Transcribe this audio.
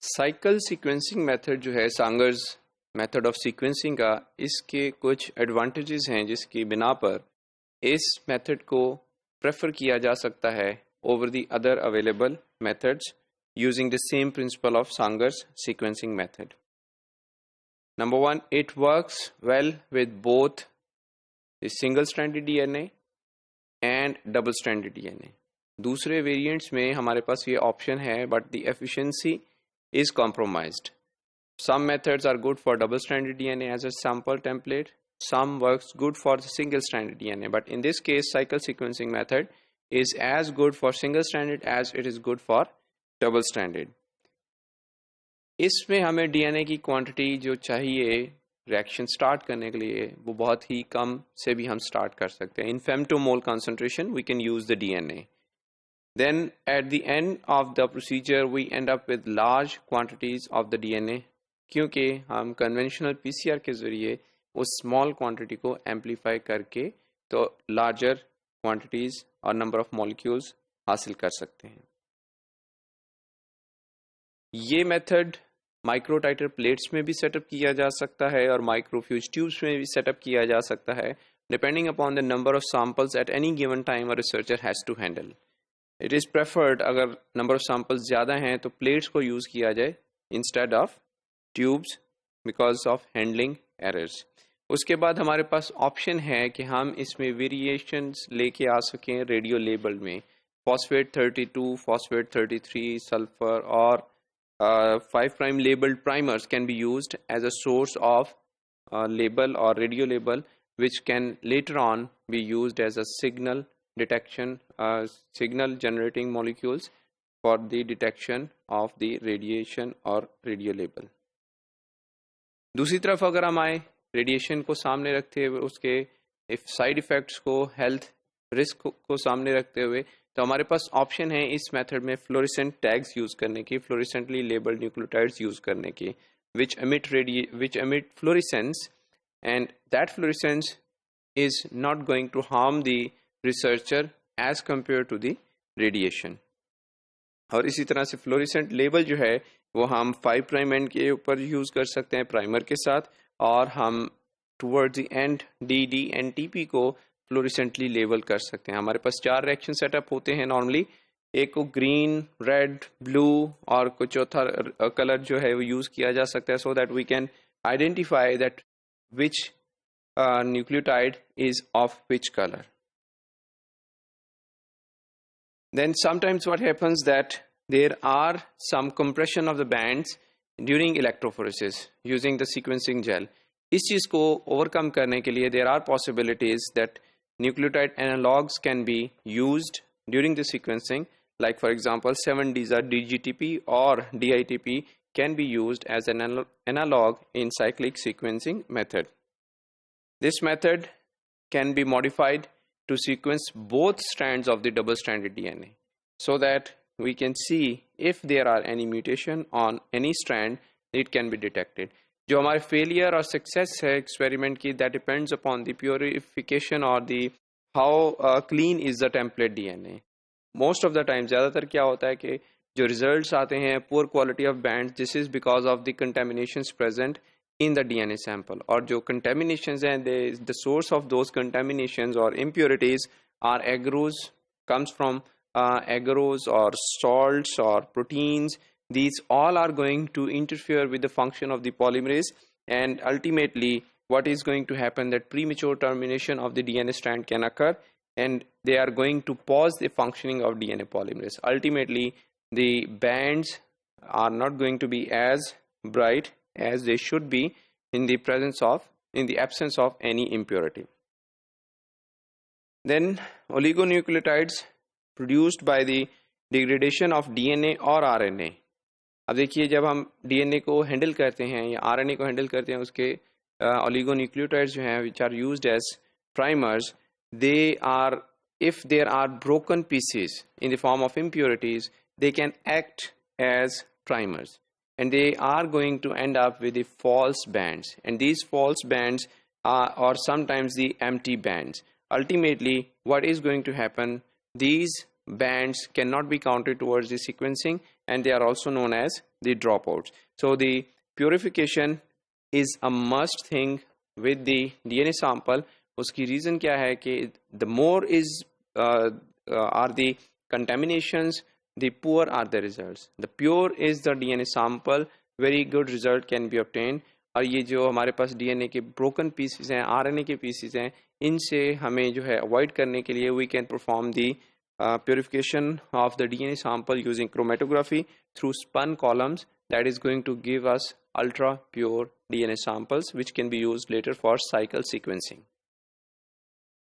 Cycle sequencing method जो है सांगर्स method of sequencing का, इसके कुछ एडवांटेजेस हैं जिसकी बिना पर इस मेथड को प्रेफर किया जा सकता है over the other available methods using the same principle of Sanger's sequencing method. Number one, it works well with both the single-stranded DNA and double-stranded DNA. दूसरे वेरिएंट्स में हमारे पास ये ऑप्शन है, but the efficiency is compromised. Some methods are good for double-stranded DNA as a sample template. Some works good for the single-stranded DNA. But in this case, cycle sequencing method is as good for single-stranded as it is good for double-stranded. इसमें हमें DNA की quantity जो चाहिए reaction start करने के लिए वो बहुत ही कम से भी हम स्टार्ट कर सकते हैं. In femtomole concentration we can use the DNA. Then at the end of the procedure we end up with large quantities of the DNA, क्योंकि हम कन्वेंशनल पीसीआर के ज़रिए उस स्मॉल क्वांटिटी को एम्पलीफाई करके तो लार्जर क्वांटिटीज और number of molecules हासिल कर सकते हैं. ये मेथड माइक्रोटाइटर प्लेट्स में भी सेटअप किया जा सकता है और माइक्रोफ्यूज ट्यूब्स में भी सेटअप किया जा सकता है, depending upon the number of samples at any given time a researcher has to handle. It is preferred, अगर नंबर ऑफ सैंपल्स ज़्यादा हैं तो प्लेट्स को यूज़ किया जाए instead of tubes because of handling errors. उसके बाद हमारे पास ऑप्शन है कि हम इसमें वेरिएशंस लेके आ सकें रेडियो लेबल में. फॉस्फेट 32, फॉस्फेट 33, सल्फर और 5' labeled primers can be used as a source of label or radio label, which can later on be used as a signal detection, signal generating molecules for the detection of the radiation or radio label. दूसरी तरफ अगर हम आए radiation को सामने रखते हुए उसके साइड इफ़ेक्ट्स को, हेल्थ रिस्क को सामने रखते हुए, तो हमारे पास ऑप्शन है इस मेथड में फ्लोरेसेंट टैग्स यूज़ करने की, फ्लोरेसेंटली लेबल्ड न्यूक्लियोटाइड्स यूज़ करने की, which emit fluorescence, and that fluorescence is not going to harm the researcher as compared to the radiation. और इसी तरह से फ्लोरेसेंट लेबल जो है वो हम 5' एंड के ऊपर यूज़ कर सकते हैं प्राइमर के साथ, और हम towards the end D and TP को फ्लोरेसेंटली लेबल कर सकते हैं. हमारे पास 4 रिएक्शन सेटअप होते हैं नॉर्मली. एक को ग्रीन, रेड, ब्लू और कुछ चौथा कलर जो है वो यूज़ किया जा सकता है, so that we can identify that which nucleotide is of which colour. Then sometimes what happens that there are some compression of the bands during electrophoresis using the sequencing gel. इस चीज़ को overcome करने के लिए there are possibilities that nucleotide analogs can be used during the sequencing, like for example 7-deca DGTP or DITP can be used as an analog in cyclic sequencing method. This method can be modified to sequence both strands of the double-stranded DNA so that we can see if there are any mutation on any strand, it can be detected. जो हमारे failure और success है experiment की, that depends upon the purification और the how clean is the template DNA. Most of the time ज़्यादातर क्या होता है कि जो रिजल्ट्स आते हैं poor quality of band, this is because of the contaminations present in the DNA sample, और जो contaminations हैं, the source of those contaminations or impurities are agarose, comes from agarose or salts or proteins. These all are going to interfere with the function of the polymerase, and ultimately what is going to happen that premature termination of the DNA strand can occur, and they are going to pause the functioning of DNA polymerase. Ultimately the bands are not going to be as bright as they should be in the absence of any impurity. Then oligonucleotides produced by the degradation of DNA or RNA. अब देखिए जब हम DNA को handle करते हैं या RNA को handle करते हैं, उसके oligonucleotides जो हैं which are used as primers, they are, if there are broken pieces in the form of impurities, they can act as primers. And they are going to end up with the false bands, and these false bands are sometimes the empty bands. Ultimately what is going to happen, these bands cannot be counted towards the sequencing, and they are also known as the dropouts. So the purification is a must thing with the DNA sample. उसकी reason क्या है कि the more is are the contaminations, the poor are the results. The pure is the DNA sample, very good result can be obtained. और ये जो हमारे पास DNA के broken pieces हैं, RNA के pieces हैं, इनसे हमें जो है avoid करने के लिए we can perform the purification of the DNA sample using chromatography through spun columns. That is going to give us ultra pure DNA samples which can be used later for cycle sequencing.